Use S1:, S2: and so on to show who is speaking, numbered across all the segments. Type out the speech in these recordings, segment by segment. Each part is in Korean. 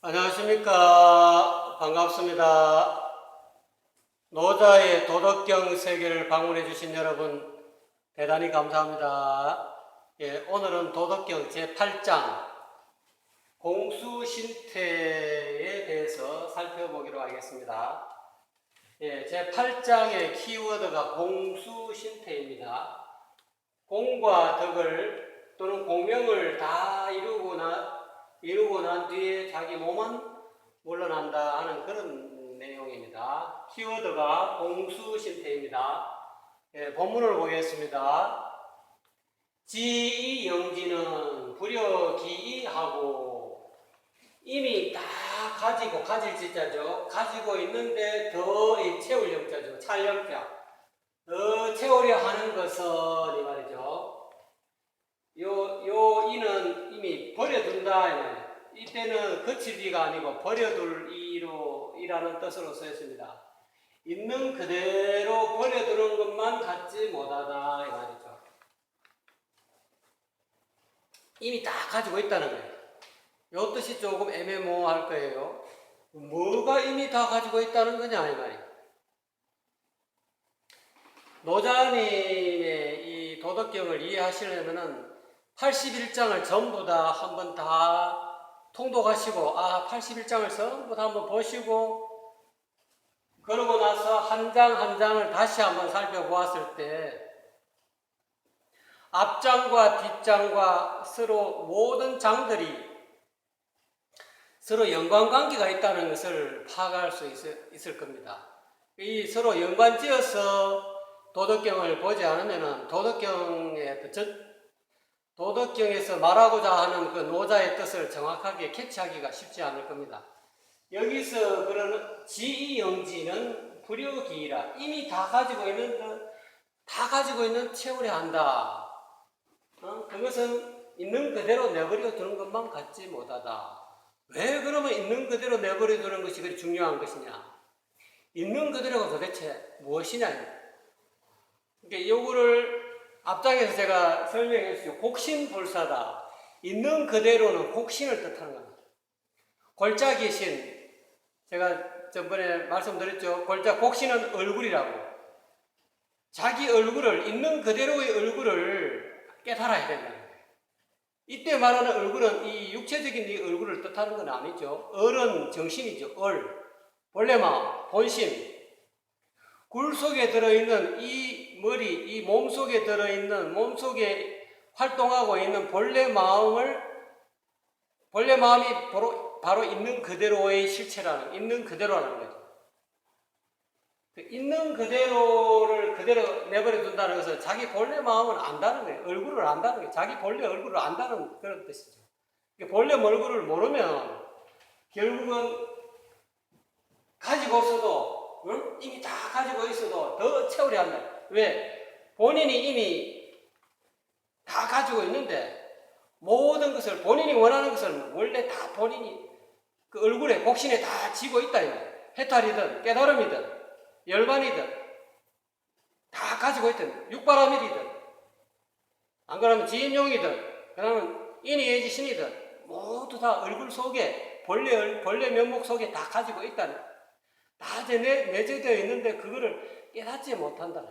S1: 안녕하십니까. 반갑습니다. 노자의 도덕경 세계를 방문해 주신 여러분 대단히 감사합니다. 오늘은 도덕경 제8장 공수신태에 대해서 살펴보기로 하겠습니다. 제8장의 키워드가 공수신태입니다. 공과 덕을 또는 공명을 다 이루고 난 뒤에 자기 몸은 물러난다 하는 그런 내용입니다. 키워드가 공수신태입니다. 본문을 보겠습니다. 지이영지는 불여기이하고 이미 다 가지고, 가질 지자죠. 가지고 있는데 더 채울 영자죠. 찰 영자. 더 채우려 하는 것은 이 말이죠. 요 이는 이미 버려둔다 이 말이에요. 이때는 거칠 이가 아니고 버려둘 이라는 뜻으로 쓰였습니다. 있는 그대로 버려두는 것만 갖지 못하다 이 말이죠. 이미 다 가지고 있다는 거예요. 요 뜻이 조금 애매모호할 거예요. 뭐가 이미 다 가지고 있다는 거냐 이 말이에요. 노자님의 이 도덕경을 이해하시려면은 81장을 전부 다 한번 다 통독하시고 81장을 전부 다 한번 보시고 그러고 나서 한 장 한 장을 다시 한번 살펴보았을 때 앞장과 뒷장과 서로 모든 장들이 서로 연관관계가 있다는 것을 파악할 수 있을 겁니다. 이 서로 연관지어서 도덕경을 보지 않으면 도덕경에서 말하고자 하는 그 노자의 뜻을 정확하게 캐치하기가 쉽지 않을 겁니다. 여기서 그런 지이영지는 불여기이라 이미 다 가지고 있는 채우려 한다. 그것은 있는 그대로 내버려 두는 것만 갖지 못하다. 왜 그러면 있는 그대로 내버려 두는 것이 그리 중요한 것이냐? 있는 그대로가 도대체 무엇이냐? 그러니까 요거를 앞장에서 제가 설명해 주죠. 곡신불사다. 있는 그대로는 곡신을 뜻하는 겁니다. 골짜기신, 제가 전번에 말씀드렸죠. 곡신은 얼굴이라고. 자기 얼굴을, 있는 그대로의 얼굴을 깨달아야 된다는 거예요. 이때 말하는 얼굴은 이 육체적인 이 얼굴을 뜻하는 건 아니죠. 얼은 정신이죠. 본래 마음, 본심. 굴 속에 들어있는 이 머리, 이 몸 속에 들어있는, 몸 속에 활동하고 있는 본래 마음이 바로 있는 그대로의 실체라는, 있는 그대로라는 거죠. 있는 그대로를 그대로 내버려 둔다는 것은 자기 본래 마음을 안다는 거예요. 얼굴을 안다는 거예요. 자기 본래 얼굴을 안다는 그런 뜻이죠. 본래 얼굴을 모르면 결국은 가지고 있어도 이미 다 가지고 있어도 더 채우려 한다. 왜? 본인이 이미 다 가지고 있는데 모든 것을 본인이 원하는 것을 원래 다 본인이 그 얼굴에 곡신에 다 지고 있다. 해탈이든 깨달음이든 열반이든 다 가지고 있든 육바라밀이든 안 그러면 지인용이든 그러면 인이예지신이든 모두 다 얼굴 속에 본래 면목 속에 다 가지고 있다는 다 내재되어 있는데 그거를 깨닫지 못한다.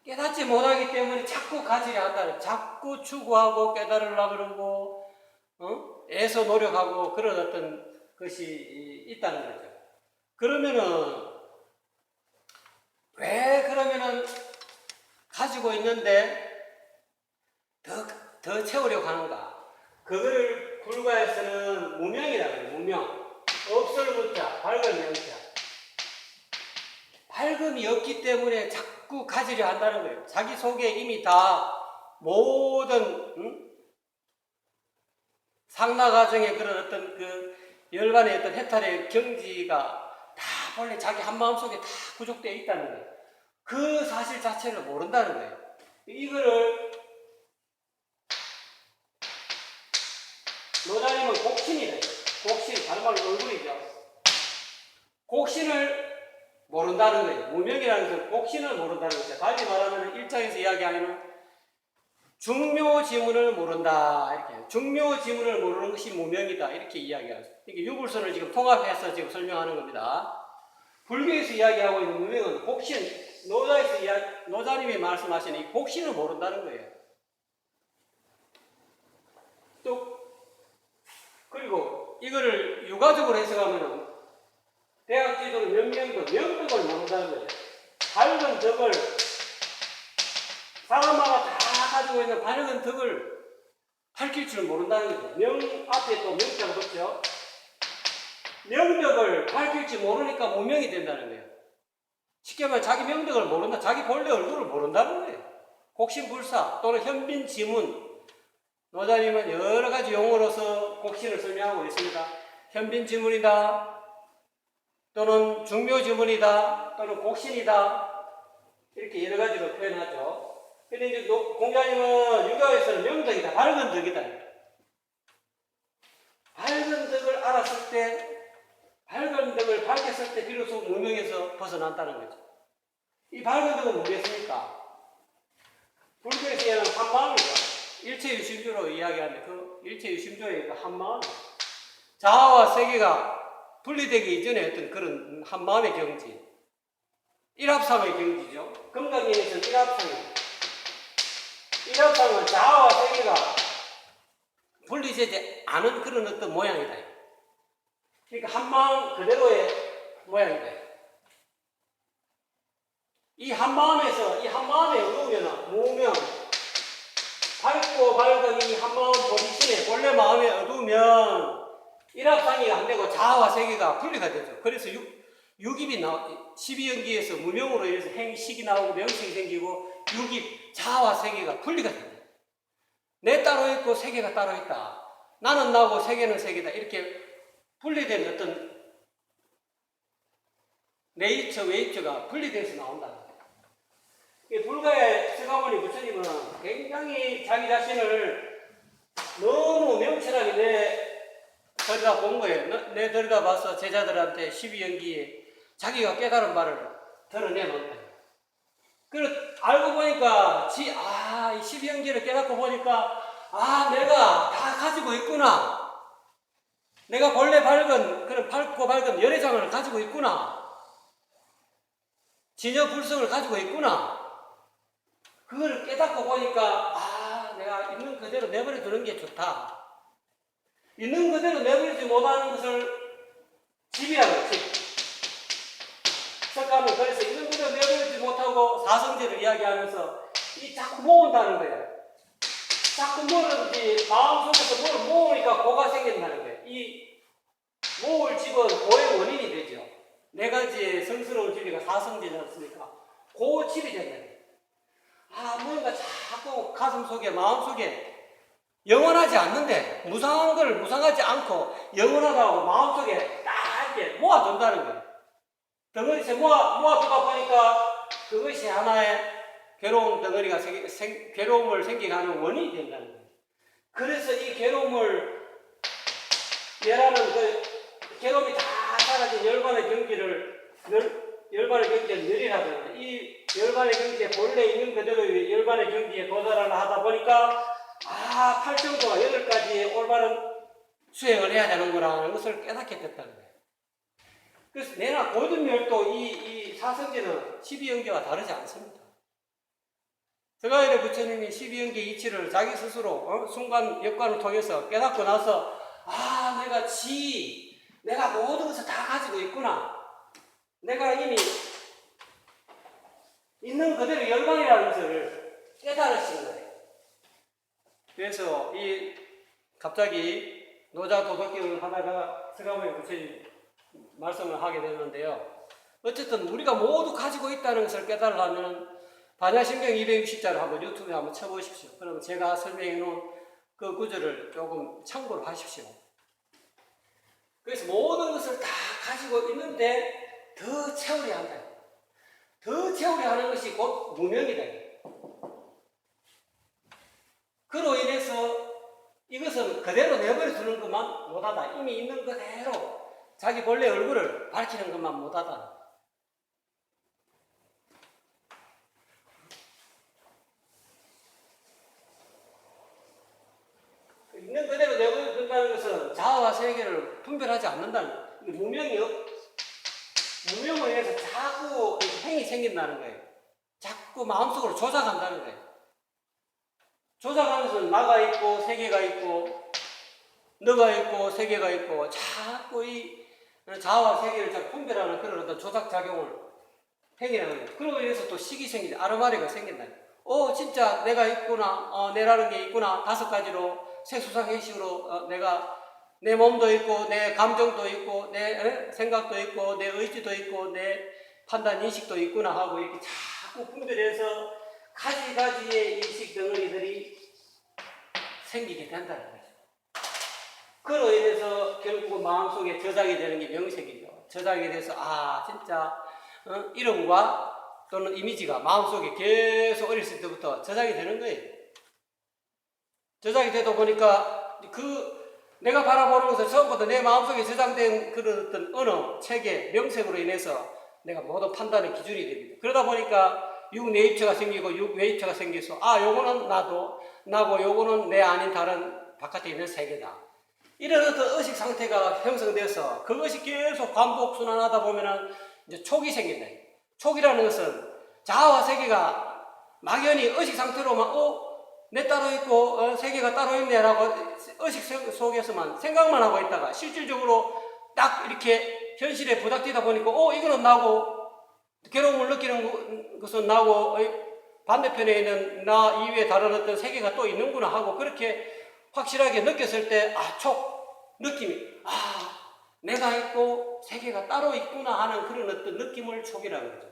S1: 깨닫지 못하기 때문에 자꾸 가지려 한다. 자꾸 추구하고 깨달으려고 그러고 애써 노력하고 그런 어떤 것이 있다는 거죠. 그러면은 왜 그러면은 가지고 있는데 더 채우려고 하는가? 그거를 불가에서는 무명이라고 해요. 무명. 없을 무자, 밝은 명자. 밝음이 없기 때문에 자꾸 가지려 한다는 거예요. 자기 속에 이미 다 모든 상나 과정의 그런 어떤 그 열반의 어떤 해탈의 경지가 다 본래 자기 한마음 속에 다 구족되어 있다는 거예요. 그 사실 자체를 모른다는 거예요. 이거를 노자님은 곡신이래요. 곡신, 다른 말로 얼굴이죠. 곡신을 모른다는 거예요. 무명이라는 것은 곡신을 모른다는 거죠. 달리 말하면 일장에서 이야기하면 중묘지문을 모른다. 이렇게 중묘지문을 모르는 것이 무명이다. 이렇게 이야기하죠. 이게 유불선을 지금 통합해서 지금 설명하는 겁니다. 불교에서 이야기하고 있는 무명은 복신, 노자님이 말씀하신 이 복신을 모른다는 거예요. 또 그리고 이거를 유가적으로 해석하면은 대학 지도는 명덕을 모른다는 거예요. 밝은 덕을 사람마다 다 가지고 있는 밝은 덕을 밝힐 줄 모른다는 거죠. 명 앞에 또 명자가 붙죠. 명덕을 밝힐 줄 모르니까 무명이 된다는 거예요. 쉽게 말해 자기 명덕을 모른다. 자기 본래 얼굴을 모른다는 거예요. 곡신불사 또는 현빈지문. 노자님은 여러 가지 용어로서 곡신을 설명하고 있습니다. 현빈지문이다. 또는 중묘지문이다. 또는 곡신이다. 이렇게 여러 가지로 표현하죠. 근데 이제 공자님은 유가에서는 명덕이다. 밝은 덕이다. 밝은 덕을 알았을 때, 밝은 덕을 밝혔을 때 비로소 무명에서 벗어난다는 거죠. 이 밝은 덕은 뭐겠습니까? 불교에서 얘기하는 한마음이죠. 일체유심조로 이야기하는데 그 일체유심조의 그 한마음, 자아와 세계가 분리되기 이전에 어떤 그런 한마음의 경지, 일합상의 경지죠. 금강경에서는 일합상입니다. 일합상은 자아와 세계가 분리되지 않은 그런 어떤 모양이다. 그러니까 한마음 그대로의 모양이다. 이 한마음에 어두우면 무명, 밝고 밝은 이 한마음 본신에 본래 마음에 어두우면 일합상이 안 되고 자아와 세계가 분리가 되죠. 그래서 육입이 12연기에서 무명으로 인해서 행식이 나오고 명식이 생기고 육입, 자아와 세계가 분리가 됩니다. 내 따로 있고 세계가 따로 있다. 나는 나고 세계는 세계다. 이렇게 분리된 어떤 네이처, 웨이처가 분리돼서 나온다. 불가의 서가모니 부처님은 굉장히 자기 자신을 너무 명철하게 들여다본 거예요. 내 들여다봐서 제자들한테 12연기에 자기가 깨달은 바를 드러내놓은 거예요. 그걸 알고 보니까 이 12연기를 깨닫고 보니까 내가 다 가지고 있구나. 내가 본래 밝은 그런 밝고 밝은 열애장을 가지고 있구나. 진여불성을 가지고 있구나. 그걸 깨닫고 보니까 내가 있는 그대로 내버려 두는 게 좋다. 있는 그대로 내버리지 못하는 것을 집이라고 집. 석가는 그래서 있는 그대로 내버리지 못하고 사성제를 이야기하면서 자꾸 모은다는 거예요. 자꾸 뭐든지 마음속에서 뭘 모으니까 고가 생긴다는 거예요. 이 모을 집은 고의 원인이 되죠. 네 가지의 성스러운 진리가 사성제지 않습니까? 고 집이 된다. 뭔가 자꾸 가슴 속에, 마음 속에 영원하지 않는데, 무상한 걸 무상하지 않고, 영원하다고 마음 속에 딱 이렇게 모아둔다는 거예요. 덩어리째 모아두다 보니까 그것이 하나의 괴로운 덩어리가 괴로움을 생기게 하는 원인이 된다는 거예요. 그래서 이 괴로움을, 얘라는 괴로움이 다 사라진 열반의 경지를 누리라고 이 열반의 경지에 본래 있는 그대로의 열반의 경지에 도달을 하다 보니까 팔정도가 8가지의 올바른 수행을 해야 되는구나라는 것을 깨닫게 됐다는 거예요. 그래서 내나 고등멸도 이 사성제는 12연계와 다르지 않습니다. 서가모니 부처님이 12연계 이치를 자기 스스로 순간 역관을 통해서 깨닫고 나서 내가 모든 것을 다 가지고 있구나. 내가 이미 있는 그대로 열반이라는 것을 깨달으신 거예요. 그래서 갑자기 노자 도덕경을 하다가 서가모니 부처님 말씀을 하게 되는데요. 어쨌든 우리가 모두 가지고 있다는 것을 깨달으려면 반야신경 260자를 한번 유튜브에 한번 쳐보십시오. 그러면 제가 설명해 놓은 그 구절을 조금 참고로 하십시오. 그래서 모든 것을 다 가지고 있는데 더 채우려 한다. 더 채우려 하는 것이 곧 무명이다. 그로 인해서 이것은 그대로 내버려 두는 것만 못하다. 이미 있는 그대로 자기 본래 얼굴을 밝히는 것만 못하다. 있는 그대로 내버려 둔다는 것은 자아와 세계를 분별하지 않는다는 거예요. 무명으로 인해서 자꾸 행이 생긴다는 거예요. 자꾸 마음속으로 조작한다는 거예요. 조작하면서 나가 있고 세계가 있고 너가 있고 세계가 있고 자꾸 이 자아와 세계를 잘 분별하는 그런 어떤 조작작용을 행위하는 거예요. 그러고 인해서 또 식이 생기죠. 아르마리가 생긴다. 진짜 내가 있구나. 내라는 게 있구나. 5가지로 세수상의식으로 내가 내 몸도 있고 내 감정도 있고 내 생각도 있고 내 의지도 있고 내 판단 인식도 있구나 하고 이렇게 자꾸 분별해서 가지가지의 인식 덩어리들이 생기게 된다는 거죠. 그로 인해서 결국은 마음속에 저장이 되는 게 명색이죠. 저장이 돼서 진짜 이름과 또는 이미지가 마음속에 계속 어렸을 때부터 저장이 되는 거예요. 저장이 되다 보니까 내가 바라보는 것을 처음부터 내 마음속에 저장된 그런 어떤 언어, 체계, 명색으로 인해서 내가 모든 판단의 기준이 됩니다. 그러다 보니까 육내입체가 생기고 육외입체가 생겨서 요거는 나고 요거는 내 아닌 다른 바깥에 있는 세계다. 이런 어떤 의식 상태가 형성돼서 그것이 계속 반복 순환하다 보면은 이제 촉이 생긴다. 촉이라는 것은 자아와 세계가 막연히 의식 상태로만 내 따로 있고 세계가 따로 있네라고 의식 속에서만 생각만 하고 있다가 실질적으로 딱 이렇게 현실에 부닥치다 보니까 이거는 나고 괴로움을 느끼는 것은 나고 반대편에 있는 나 이외에 다른 어떤 세계가 또 있는구나 하고 그렇게 확실하게 느꼈을 때 촉 느낌이 내가 있고 세계가 따로 있구나 하는 그런 어떤 느낌을 촉이라고 그러죠.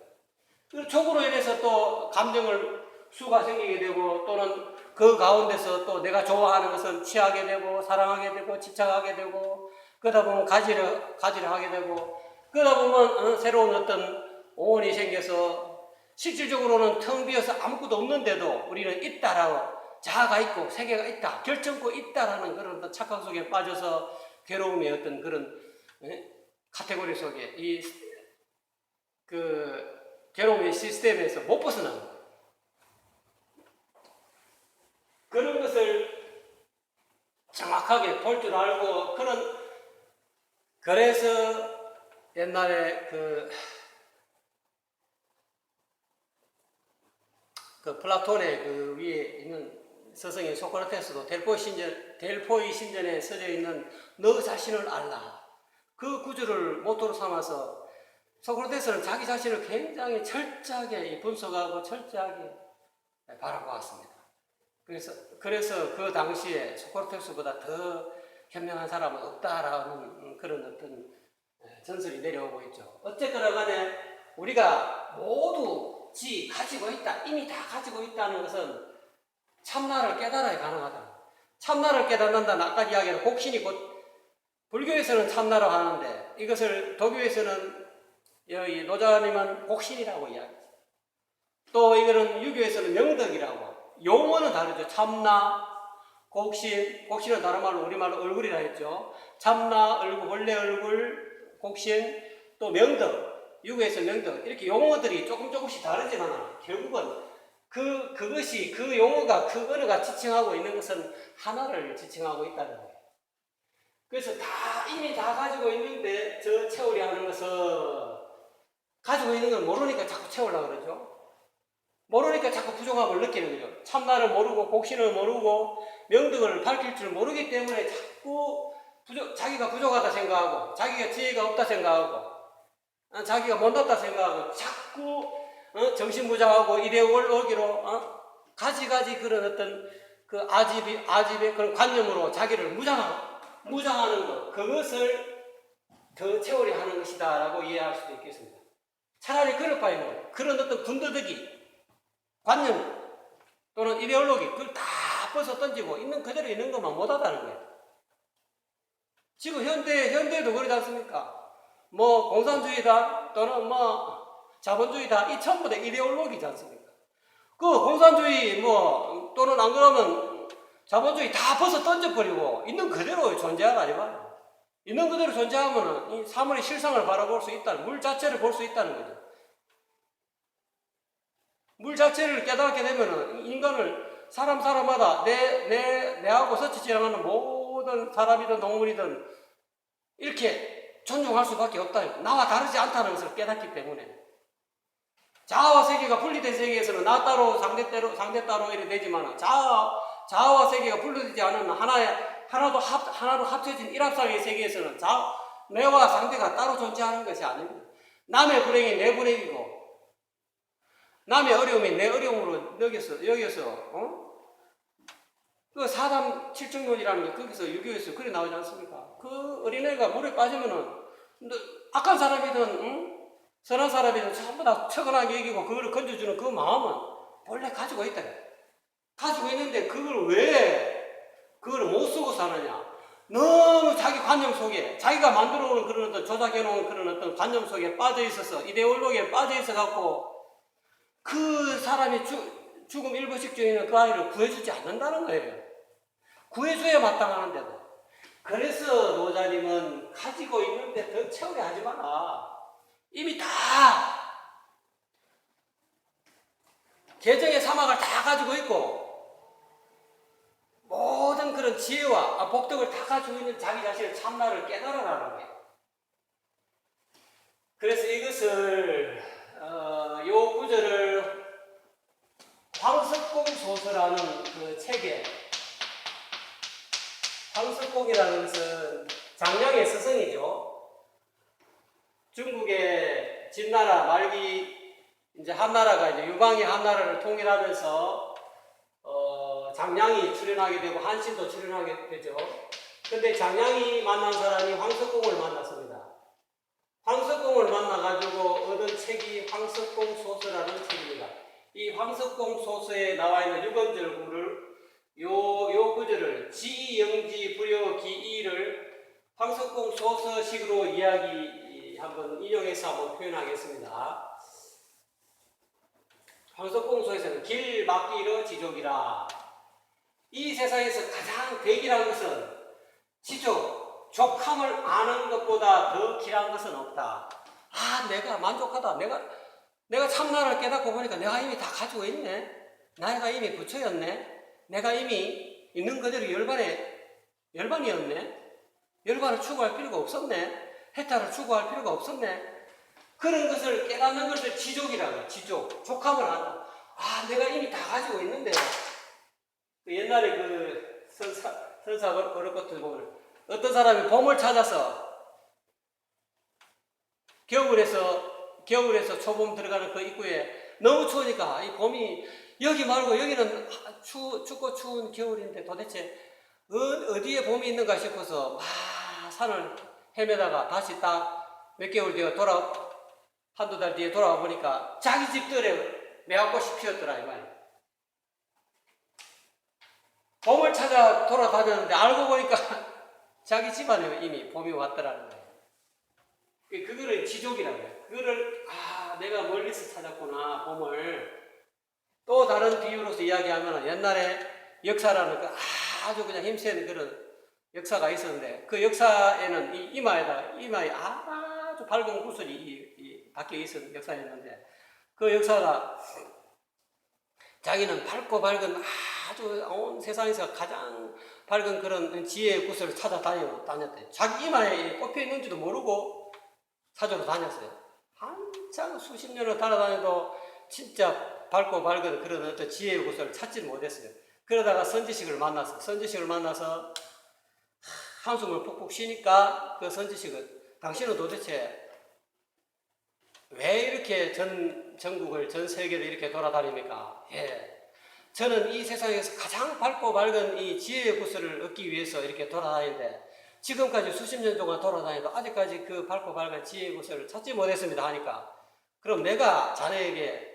S1: 그 촉으로 인해서 또 감정을 수가 생기게 되고 또는 그 가운데서 또 내가 좋아하는 것은 취하게 되고 사랑하게 되고 집착하게 되고 그러다 보면 가지려 하게 되고 그러다 보면 새로운 어떤 오온이 생겨서 실질적으로는 텅 비어서 아무것도 없는데도 우리는 있다라고 자아가 있고 세계가 있다 결정코 있다라는 그런 어떤 착각 속에 빠져서 괴로움의 어떤 그런 카테고리 속에 괴로움의 시스템에서 못 벗어나는 거예요. 그런 것을 정확하게 볼 줄 알고 그래서 옛날에 플라톤의 위에 있는 스승인 소크라테스도 델포이 신전에 써져 있는 너 자신을 알라. 그 구절을 모토로 삼아서 소크라테스는 자기 자신을 굉장히 철저하게 분석하고 철저하게 바라보았습니다. 그래서 그 당시에 소크라테스보다 더 현명한 사람은 없다라는 그런 어떤 전설이 내려오고 있죠. 어쨌거나 간에 우리가 모두 가지고 있다, 이미 다 가지고 있다는 것은 참나를 깨달아야 가능하다. 참나를 깨닫는다는 아까 이야기한 곡신이 곧 불교에서는 참나라고 하는데 이것을 도교에서는 여기 노자님은 곡신이라고 이야기해요. 또 이거는 유교에서는 명덕이라고. 용어는 다르죠. 참나, 곡신은 다른 말로 우리말로 얼굴이라 했죠. 참나, 얼굴, 원래 얼굴, 곡신, 또 명덕, 유교에서 명덕 이렇게 용어들이 조금씩 다르지만 결국은 그것이 그 용어가 그 언어가 지칭하고 있는 것은 하나를 지칭하고 있다는 거예요. 그래서 이미 다 가지고 있는데 저 채우려 하는 것은 가지고 있는 걸 모르니까 자꾸 채우려고 그러죠. 모르니까 자꾸 부족함을 느끼는 거죠. 참나를 모르고 곡신을 모르고 명덕을 밝힐 줄 모르기 때문에 자꾸 자기가 부족하다 생각하고 자기가 지혜가 없다 생각하고 자기가 못났다 생각하고 자꾸 정신무장하고 이데올로기로 가지가지 그런 어떤 아집의 그런 관념으로 자기를 무장하는 것 그것을 더 채우려 하는 것이다 라고 이해할 수도 있겠습니다. 차라리 그럴 바에는 그런 어떤 군더더기 관념 또는 이데올로기 그걸 다 벗어 던지고 있는 그대로 있는 것만 못하다는 거예요. 지금 현대에도 그러지 않습니까? 공산주의다 또는 자본주의다 이 전부 다 이데올로기지 않습니까? 그 공산주의 또는 안 그러면 자본주의 다 벗어 던져버리고 있는 그대로 존재하라 이 말이에요. 있는 그대로 존재하면 이 사물의 실상을 바라볼 수 있다는 물 자체를 볼 수 있다는 거죠. 물 자체를 깨닫게 되면 인간을 사람마다 내하고 같이 지나가는 모든 사람이든 동물이든 이렇게 존중할 수밖에 없다. 나와 다르지 않다는 것을 깨닫기 때문에. 자아와 세계가 분리된 세계에서는 나 따로 상대 따로 이래 되지만 자아와 세계가 분리되지 않은 하나로 합쳐진 일합상의 세계에서는 내와 상대가 따로 존재하는 것이 아닙니다. 남의 불행이 내 불행이고 남의 어려움이 내 어려움으로 여겨서 그 사담 칠정론이라는 게 거기서 유교에서 그래 나오지 않습니까? 그 어린애가 물에 빠지면은 악한 사람이든 선한 사람이든 전부 다 처근하게 여기고 그거를 건져주는 그 마음은 원래 가지고 있다. 가지고 있는데 그걸 못 쓰고 사느냐? 너무 자기 관념 속에 자기가 만들어 놓은 그런 어떤 조작해 놓은 그런 어떤 관념 속에 빠져 있어서 이데올로기에 빠져 있어 갖고 그 사람이 죽음 일부 직전에는 그 아이를 구해주지 않는다는 거예요. 구해줘야 마땅하는데도. 그래서 노자님은 가지고 있는데 더 채우려 하지 마라. 이미 다 계정의 사막을 다 가지고 있고 모든 그런 지혜와 복덕을 다 가지고 있는 자기 자신의 참나를 깨달아라는 거예요. 그래서 이것을 요 구절을 황석공 소설하는 그 책에 황석공이라는 것은 장량의 스승이죠. 중국의 진나라 말기 이제 한나라가 이제 유방이 한나라를 통일하면서 장량이 출현하게 되고 한신도 출현하게 되죠. 근데 장량이 만난 사람이 황석공을 만났습니다. 황석공을 만나가지고 얻은 책이 황석공 소설이라는 책입니다. 이 황석공 소설에 나와 있는 6음절 구를 요 구절을 지영지 불효기이를 황석공 소설식으로 한번 인용해서 한번 표현하겠습니다. 황석공 소에서는 길 막기로 지족이라. 이 세상에서 가장 대기란 것은 족함을 아는 것보다 더 길한 것은 없다. 내가 만족하다. 내가 참나를 깨닫고 보니까 내가 이미 다 가지고 있네. 내가 이미 부처였네. 내가 이미 있는 그대로 열반이었네. 열반을 추구할 필요가 없었네. 해탈을 추구할 필요가 없었네. 그런 것을 깨닫는 것을 지족이라고 해요. 족함을 한다. 내가 이미 다 가지고 있는데. 옛날에 그 선사 어렵 것들 보면 어떤 사람이 봄을 찾아서 겨울에서 초봄 들어가는 그 입구에 너무 추우니까 이 봄이 여기 말고 여기는 춥고 추운 겨울인데 도대체 어디에 봄이 있는가 싶어서 산을 헤매다가 다시 딱 몇 개월 뒤에 한두 달 뒤에 돌아와 보니까 자기 집들에 매화꽃이 피었더라 이 말이야. 봄을 찾아 돌아다녔는데 알고 보니까 자기 집안에 이미 봄이 왔더라는 거예요. 그거를 지족이라고 해요. 그거를 내가 멀리서 찾았구나 봄을. 또 다른 비유로서 이야기하면 옛날에 역사라는 아주 그냥 힘센 그런 역사가 있었는데 그 역사에는 이 이마에 아주 밝은 구슬이 박혀 있었던 역사였는데 그 역사가 자기는 밝고 밝은 아주 온 세상에서 가장 밝은 그런 지혜의 구슬을 찾아 다녔대. 자기 이마에 꼽혀 있는지도 모르고 찾으러 다녔어요. 한참 수십 년을 따라다녀도 진짜 밝고 밝은 그런 어떤 지혜의 구슬을 찾지 못했어요. 그러다가 선지식을 만나서 한숨을 푹푹 쉬니까 그 선지식은 당신은 도대체 왜 이렇게 전국을 전 세계를 이렇게 돌아다닙니까? 저는 이 세상에서 가장 밝고 밝은 이 지혜의 구슬을 얻기 위해서 이렇게 돌아다니는데 지금까지 수십 년 동안 돌아다니도 아직까지 그 밝고 밝은 지혜의 구슬을 찾지 못했습니다 하니까 그럼 내가 자네에게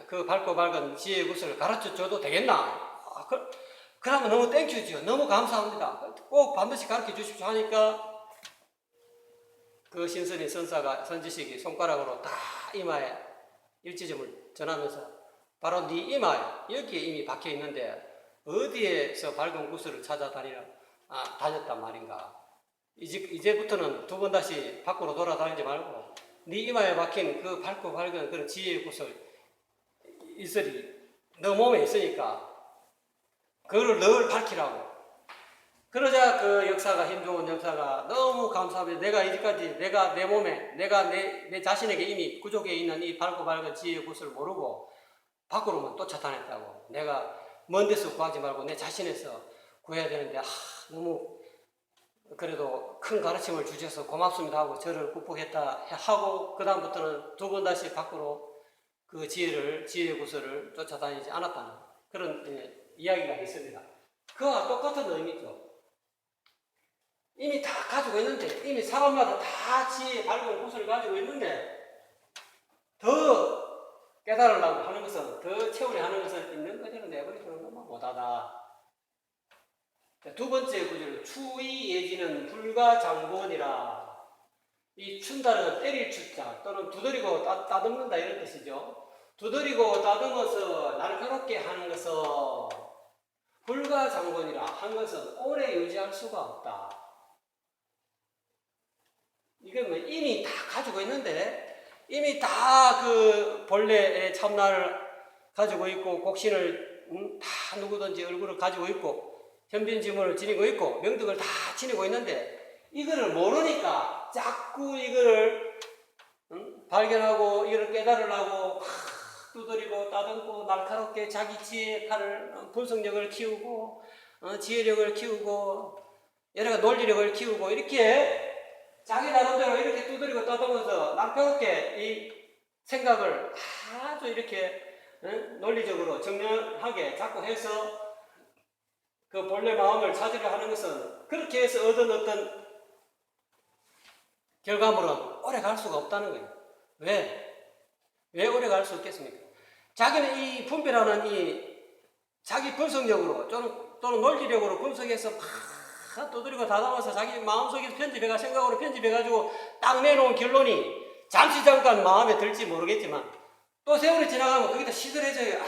S1: 그 밝고 밝은 지혜의 구슬을 가르쳐줘도 되겠나? 그러면 너무 땡큐죠. 너무 감사합니다. 꼭 반드시 가르쳐 주십시오 하니까 그 신선이 선지식이 손가락으로 다 이마에 일지점을 전하면서 바로 네 이마에 여기에 이미 박혀 있는데 어디에서 밝은 구슬을 찾아 다녔단 말인가. 이제부터는 두 번 다시 밖으로 돌아다니지 말고 네 이마에 박힌 그 밝고 밝은 그런 지혜의 구슬 이슬이 너 몸에 있으니까 그거를 늘 밝히라고. 그러자 그 역사가, 힘 좋은 역사가 너무 감사하며 내가 이제까지 내가 내 몸에, 내가 내 자신에게 이미 구족에 있는 이 밝고 밝은 지혜의 곳을 모르고 밖으로만 쫓아다녔다고. 내가 먼 데서 구하지 말고 내 자신에서 구해야 되는데, 너무 그래도 큰 가르침을 주셔서 고맙습니다 하고 저를 극복했다 하고, 그 다음부터는 두 번 다시 밖으로 그 지혜의 구슬을 쫓아다니지 않았다는 그런 이야기가 있습니다. 그와 똑같은 의미죠. 이미 다 가지고 있는데, 이미 사람마다 다 지혜의 밝은 구슬을 가지고 있는데, 더 깨달으려고 하는 것은, 더 채우려 하는 것은 있는 그대로 내버려두는 것만 못하다. 두 번째 구절, 추의 예지는 불가장본이라. 이 춘다는 때릴 추자 또는 두드리고 따듬는다 이런 뜻이죠. 두드리고 따듬어서 날카롭게 하는 것은 불가장본이라 한 것은 오래 유지할 수가 없다. 이건 뭐 이미 다 가지고 있는데, 이미 다 그 본래의 참나를 가지고 있고, 곡신을 다 누구든지 얼굴을 가지고 있고, 현빈지문을 지니고 있고, 명덕을 다 지니고 있는데, 이거를 모르니까 자꾸 이거를 발견하고 이거를 깨달으려고 두드리고 따듬고 날카롭게 자기 지혜의 칼을, 분석력을 키우고 지혜력을 키우고 여러 가지 논리력을 키우고, 이렇게 자기 나름대로 이렇게 두드리고 따듬어서 날카롭게 이 생각을 아주 이렇게 논리적으로 정연하게 자꾸 해서 그 본래 마음을 찾으려 하는 것은, 그렇게 해서 얻은 어떤 결과물은 오래 갈 수가 없다는 거예요. 왜 오래 갈 수 없겠습니까? 자기는 이 분별하는 이 자기 분석력으로 또는 논리력으로 분석해서 막 두드리고 다담아서 자기 마음속에서 편집해가 생각으로 편집해가지고 딱 내놓은 결론이 잠시 잠깐 마음에 들지 모르겠지만, 또 세월이 지나가면 거기다 시들해져요.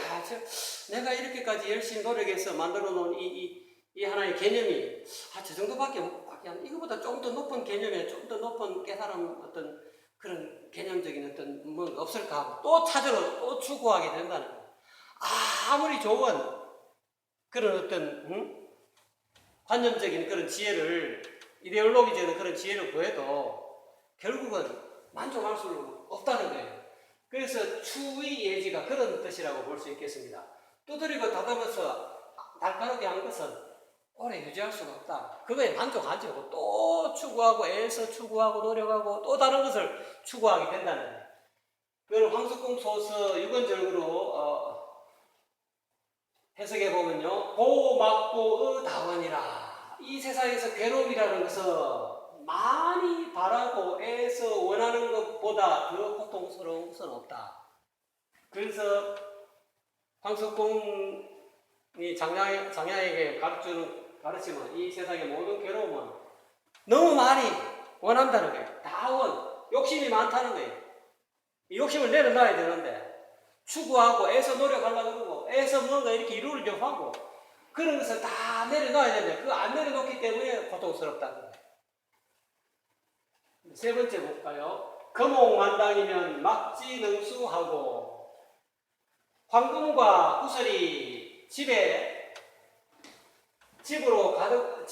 S1: 내가 이렇게까지 열심히 노력해서 만들어 놓은 이 하나의 개념이 저 정도밖에 안, 이거보다 좀 더 높은 개념에 좀 더 높은 깨달음, 어떤 그런 개념적인 어떤 뭔가 없을까 하고 또 찾으러 또 추구하게 된다는 거예요. 아무리 좋은 그런 어떤 관념적인 그런 지혜를, 이데올로기적인 그런 지혜를 구해도 결국은 만족할 수 없다는 거예요. 그래서 추의 예지가 그런 뜻이라고 볼 수 있겠습니다. 두드리고 다듬어서 날카롭게 한 것은 오래 유지할 수가 없다. 그거에 만족하지 않고 또 추구하고 애써 추구하고 노력하고 또 다른 것을 추구하게 된다는 거예요. 그걸 황석공 소서 유건절구로 해석해 보면요, 고막고의 다원이라. 이 세상에서 괴로움이라는 것은 많이 바라고 애써 원하는 것보다 더 고통스러운 것은 없다. 그래서 황석공이 장야에게 가르치면 이 세상의 모든 괴로움은 너무 많이 원한다는 거예요. 다원, 욕심이 많다는 거예요. 이 욕심을 내려놔야 되는데, 추구하고 애써 노력하려고 그러고 애써 뭔가 이렇게 이루려고 하고 그런 것을 다 내려놔야 되는데, 그거 안 내려놓기 때문에 고통스럽다는 거예요. 세 번째 볼까요? 거목만당이면 막지능수하고. 황금과 구슬이 집에 가득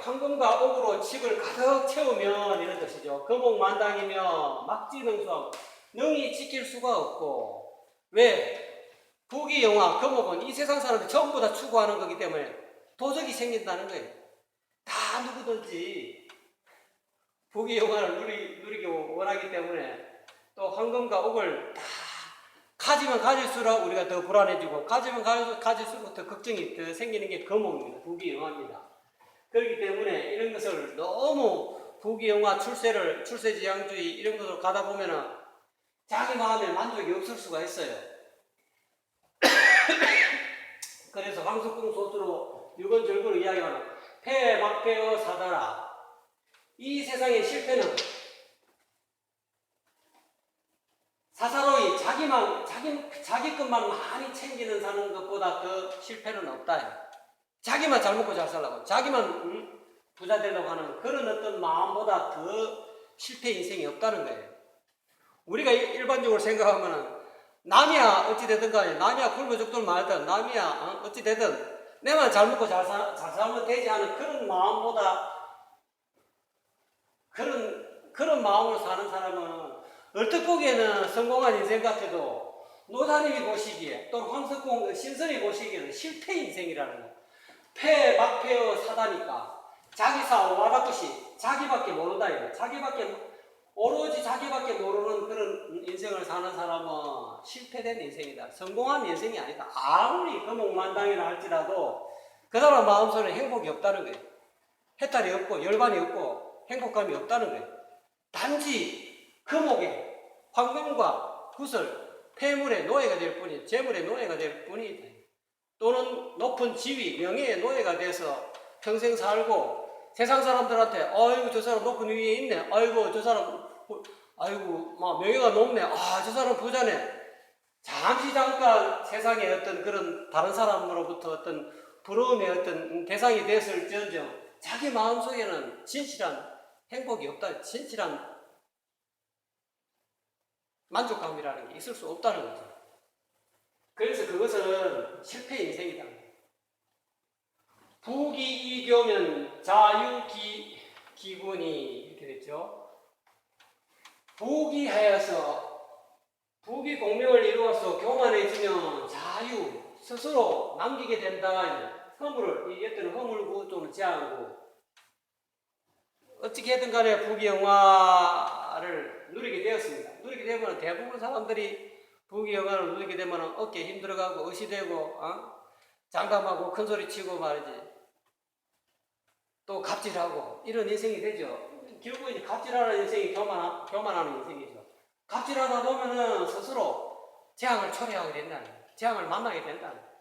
S1: 황금과 옥으로 집을 가득 채우면 이런 뜻이죠. 거목만당이면 막지능수하고, 능히 지킬 수가 없고. 왜? 부귀영화, 거목은 이 세상 사람들이 전부 다 추구하는 거기 때문에 도적이 생긴다는 거예요. 다 누구든지 부귀영화를 누리기 원하기 때문에, 또 황금과 옥을 다 가지면 가질수록 우리가 더 불안해지고, 가지면 가질수록 더 걱정이 더 생기는 게 거목입니다. 부귀영화입니다. 그렇기 때문에 이런 것을 너무 부귀영화, 출세지향주의 이런 것으로 가다 보면은 자기 마음에 만족이 없을 수가 있어요. 그래서 황석공 소수로 유건절구로 이야기하는 패막패어 사다라. 이 세상의 실패는 사사로이 자기 것만 많이 챙기는 사는 것보다 더 실패는 없다. 자기만 잘 먹고 잘 살라고, 자기만 부자 되려고 하는 그런 어떤 마음보다 더 실패 인생이 없다는 거예요. 우리가 일반적으로 생각하면은 남이야 어찌되든 간에, 남이야 굶어 죽든 말든, 남이야 어찌되든 내만 잘 먹고 잘 살면 되지 하는 그런 마음보다 그런 마음으로 사는 사람은 얼뜻 보기에는 성공한 인생 같아도 노사님이 보시기에 또는 황석공 신선이 보시기에는 실패 인생이라는 거. 막패의 사다니까 자기 사 와라듯이 자기밖에 모른다 이거. 오로지 자기밖에 모르는 그런 인생을 사는 사람은 실패된 인생이다. 성공한 인생이 아니다. 아무리 거목만당이라 할지라도 그 사람 마음속에 행복이 없다는 거예요. 해탈이 없고 열반이 없고 행복감이 없다는 거예요. 단지 거목에 황금과 구슬, 폐물의 노예가 될 뿐이, 재물의 노예가 될 뿐이다. 또는 높은 지위, 명예의 노예가 돼서 평생 살고 세상 사람들한테 아이고 저 사람 높은 위에 있네, 아이고 저 사람 아이고 막 명예가 높네, 아 저 사람 부자네. 잠시 잠깐 세상에 어떤 그런 다른 사람으로부터 어떤 부러움의 어떤 대상이 됐을지언정 자기 마음속에는 진실한 행복이 없다, 진실한 만족감이라는 게 있을 수 없다는 거죠. 그래서 그것은 실패 인생이다. 부기이교면 자유기군이 이렇게 됐죠. 부기 공명을 이루어서 교만해지면 자유 스스로 남기게 된다. 허물을 이때는 허물고 또는 제하고 어떻게든 간에 부귀영화를 누리게 되었습니다. 누리게 되면 대부분 사람들이 부귀영화를 누리게 되면 어깨 힘들어가고 의시되고 장담하고 큰소리치고 말이지 또 갑질하고 이런 인생이 되죠. 결국 이제 갑질하는 인생이 교만하는 인생이죠. 갑질하다 보면은 스스로 재앙을 초래하게 된다는 거예요. 재앙을 만나게 된다는 거예요.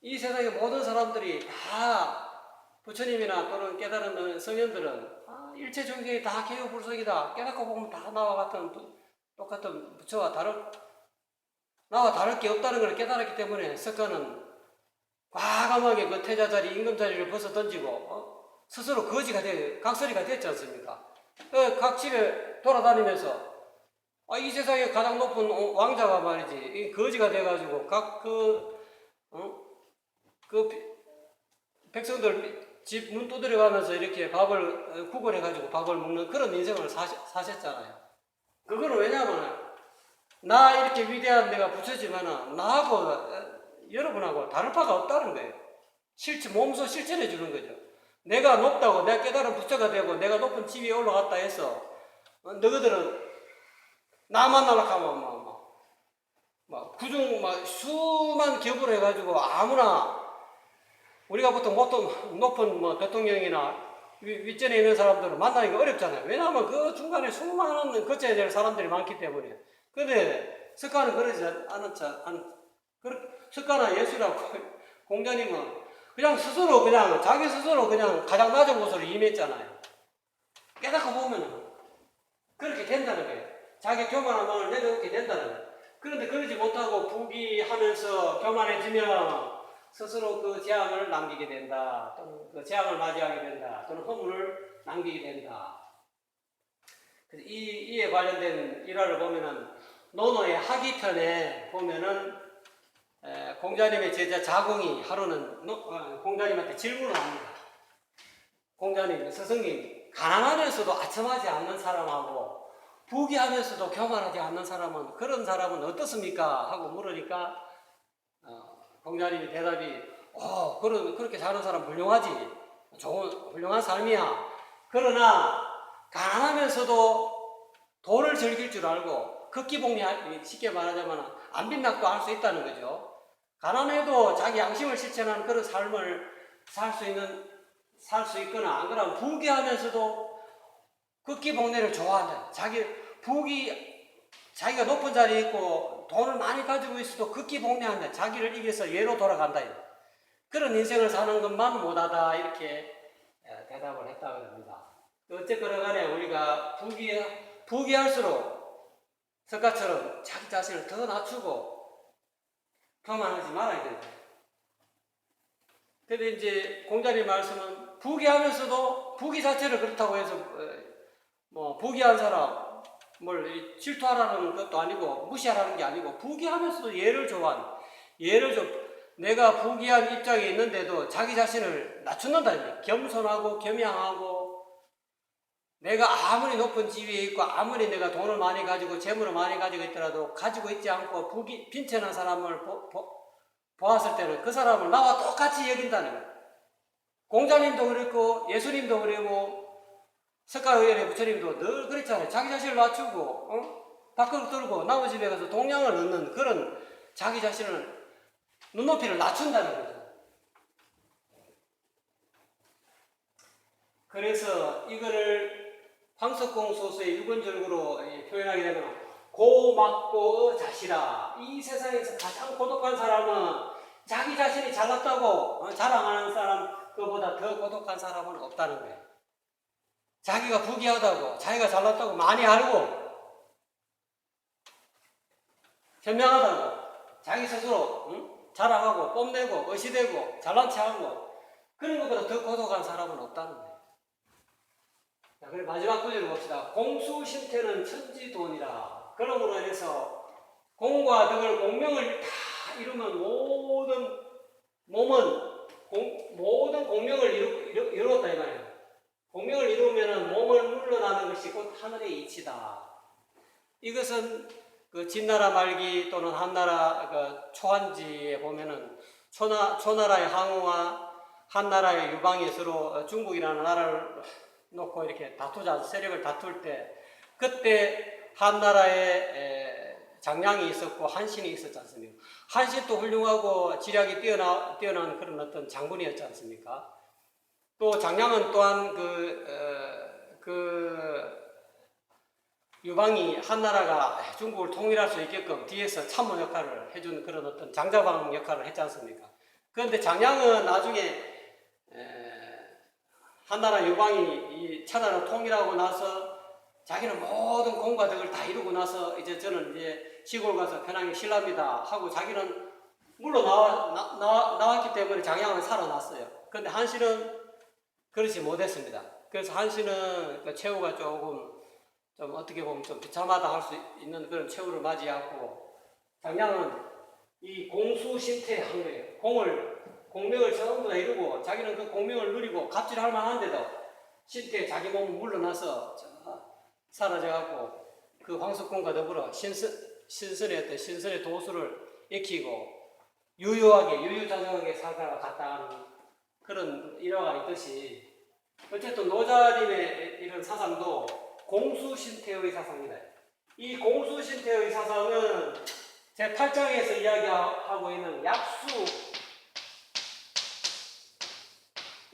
S1: 이 세상의 모든 사람들이 다 부처님이나 또는 깨달은 성현들은 일체 종교에 다 개요불성이다. 깨닫고 보면 다 나와 같은 똑같은 부처와 나와 다를 게 없다는 걸 깨달았기 때문에 석가는 과감하게 그 태자자리 임금자리를 벗어 던지고 스스로 거지가 각설이가 됐지 않습니까? 각 집에 돌아다니면서 이 세상에 가장 높은 왕자가 말이지 거지가 돼가지고 백성들 집 문 두드려가면서 이렇게 밥을 구걸해가지고 밥을 먹는 그런 인생을 사셨잖아요. 그거는 왜냐하면 나 이렇게 위대한 내가 부처지만은 나하고 여러분하고 다를 바가 없다는 거예요. 몸소 실천해 주는 거죠. 내가 높다고 내가 깨달은 부처가 되고 내가 높은 지위에 올라갔다 해서 너희들은 나 만나려고 하면 구중 수만 겹을 해가지고 아무나 우리가 보통 높은 대통령이나 윗전에 있는 사람들은 만나기가 어렵잖아요. 왜냐하면 그 중간에 수많은 거쳐야 될 사람들이 많기 때문에. 근데 석가는 그러지 석가나 예수라고 공자님은 그냥 자기 스스로 그냥 가장 낮은 곳으로 임했잖아요. 깨닫고 보면은 그렇게 된다는 거예요. 자기 교만한 마음을 내려놓게 된다는 거예요. 그런데 그러지 못하고 부귀하면서 교만해지면 스스로 그 재앙을 남기게 된다. 또는 그 재앙을 맞이하게 된다. 또는 허물을 남기게 된다. 그래서 이에 관련된 일화를 보면은 노노의 하기편에 보면은 공자님의 제자 자공이 하루는 공자님한테 질문을 합니다. 공자님, 스승님, 가난하면서도 아첨하지 않는 사람하고 부귀하면서도 교만하지 않는 사람은 그런 사람은 어떻습니까? 하고 물으니까 공자님의 대답이 그렇게 사는 사람 훌륭하지. 훌륭한 삶이야. 그러나 가난하면서도 돈을 즐길 줄 알고 극기복리 쉽게 말하자면 안 빈낙도 할 수 있다는 거죠. 가난해도 자기 양심을 실천하는 그런 삶을 살 수 있거나 안 그러면 부귀하면서도 극기복리를 좋아한다. 자기가 높은 자리에 있고 돈을 많이 가지고 있어도 극기복리한다. 자기를 이겨서 예로 돌아간다. 그런 인생을 사는 것만 못하다. 이렇게 대답을 했다고 합니다. 어쨌거나 간에 우리가 부귀할수록 석가처럼 자기 자신을 더 낮추고 교만하지 말아야 된다. 근데 이제 공자님 말씀은 부귀하면서도 부귀 자체를 그렇다고 해서 부귀한 사람 질투하라는 것도 아니고 무시하라는 게 아니고 부귀하면서도 예를 내가 부귀한 입장에 있는데도 자기 자신을 낮춘다니, 겸손하고 겸양하고, 내가 아무리 높은 지위에 있고 아무리 내가 돈을 많이 가지고 재물을 많이 가지고 있더라도 가지고 있지 않고 빈천한 사람을 보았을 때는 그 사람을 나와 똑같이 여긴다는 거예요. 공자님도 그랬고 예수님도 그랬고 석가의원의 부처님도 늘 그랬잖아요. 자기 자신을 낮추고 밖으로 들고 나무 집에 가서 동량을 얻는 그런 자기 자신을 눈높이를 낮춘다는 거죠. 그래서 이거를 황석공 소수의 6원절구로 표현하게 되면 고막고 자시라. 이 세상에서 가장 고독한 사람은 자기 자신이 잘났다고 자랑하는 사람 그보다 더 고독한 사람은 없다는 거예요. 자기가 부귀하다고 자기가 잘났다고 많이 알고 현명하다고 자기 스스로 자랑하고 뽐내고 의시되고 잘난 체하고 그런 것보다 더 고독한 사람은 없다는 거예요. 자, 그리고 마지막 구절을 봅시다. 공수신태는 천지돈이라. 그러므로 인해서 공과 덕을 공명을 다 이루면 모든 공명을 이루었다 이 말이에요. 공명을 이루면 몸을 물러나는 것이 곧 하늘의 이치다. 이것은 그 진나라 말기 또는 한나라 그 초한지에 보면은 초나라의 항우와 한나라의 유방이 서로 중국이라는 나라를 놓고 이렇게 세력을 다툴 때 그때 한나라에 장량이 있었고 한신이 있었지 않습니까? 한신도 훌륭하고 지략이 뛰어난 그런 어떤 장군이었지 않습니까? 또 장량은 또한 유방이 한나라가 중국을 통일할 수 있게끔 뒤에서 참모 역할을 해준 그런 어떤 장자방 역할을 했지 않습니까? 그런데 장량은 나중에 한나라 유방이 천하를 통일하고 나서 자기는 모든 공과 덕을 다 이루고 나서 이제 저는 이제 시골 가서 편하게 쉴랍니다 하고 자기는 나왔기 때문에 장량은 살아났어요. 그런데 한신은 그렇지 못했습니다. 그래서 한신은 그 최후가 좀 어떻게 보면 좀 비참하다 할 수 있는 그런 최후를 맞이하고 장량은 이 공수신태한 거예요. 공명을 전부 다 이루고 자기는 그 공명을 누리고 갑질할 만한데도 신태에 자기 몸을 물러나서 사라져갖고 그 황석공과 더불어 신선의 도수를 익히고 유유자적하게 살다가 갔다 하는 그런 일화가 있듯이 어쨌든 노자님의 이런 사상도 공수신태의 사상이다. 이 공수신태의 사상은 제 8장에서 이야기하고 있는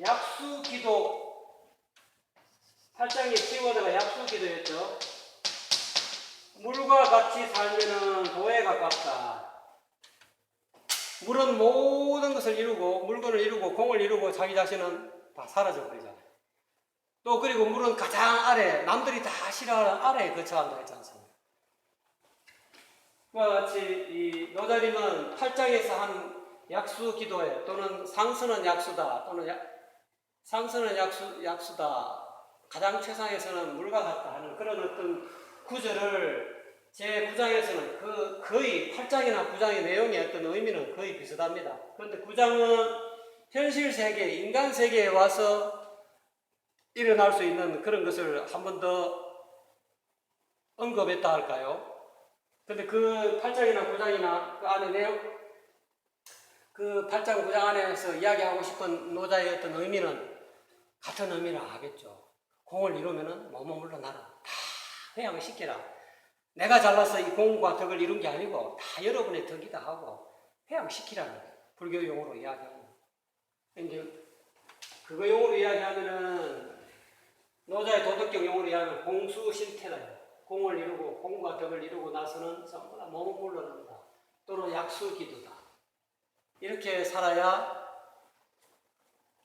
S1: 약수기도 8장의 키워드가 약수기도였죠. 물과 같이 살면은 도에 가깝다. 물은 모든 것을 이루고 물건을 이루고 공을 이루고 자기 자신은 다 사라져 버리잖아요. 또 그리고 물은 가장 아래, 남들이 다 싫어하는 아래에 거처한다 했지 않습니까? 그와 같이 이 노자님은 8장에서 한 약수 기도에 또는 상선은 약수다 또는 상선은 약수다 가장 최상에서는 물과 같다 하는 그런 어떤 구절을 제 9장에서는 거의 8장이나 9장의 내용의 어떤 의미는 거의 비슷합니다. 그런데 9장은 현실 세계, 인간 세계에 와서 일어날 수 있는 그런 것을 한 번 더 언급했다 할까요? 근데 그 8장이나 9장이나 그 안에 내용, 그 8장 9장 안에서 이야기하고 싶은 노자의 어떤 의미는 같은 의미를 하겠죠. 공을 이루면은 몸을 물러나라. 다 회양을 시켜라. 내가 잘나서 이 공과 덕을 이룬 게 아니고 다 여러분의 덕이다 하고 회양시키라는 거예요. 불교 용어로 이야기하면. 이제 그거 용어로 이야기하면은 노자의 도덕경 용어로 이야기하면 공수신태다. 공을 이루고 공과 덕을 이루고 나서는 전부 다 몸을 물러난다. 또는 약수기도다. 이렇게 살아야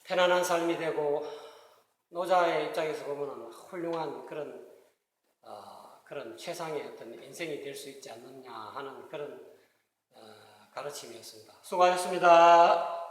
S1: 편안한 삶이 되고 노자의 입장에서 보면 훌륭한 그런 최상의 어떤 인생이 될 수 있지 않느냐 하는 그런 가르침이었습니다. 수고하셨습니다.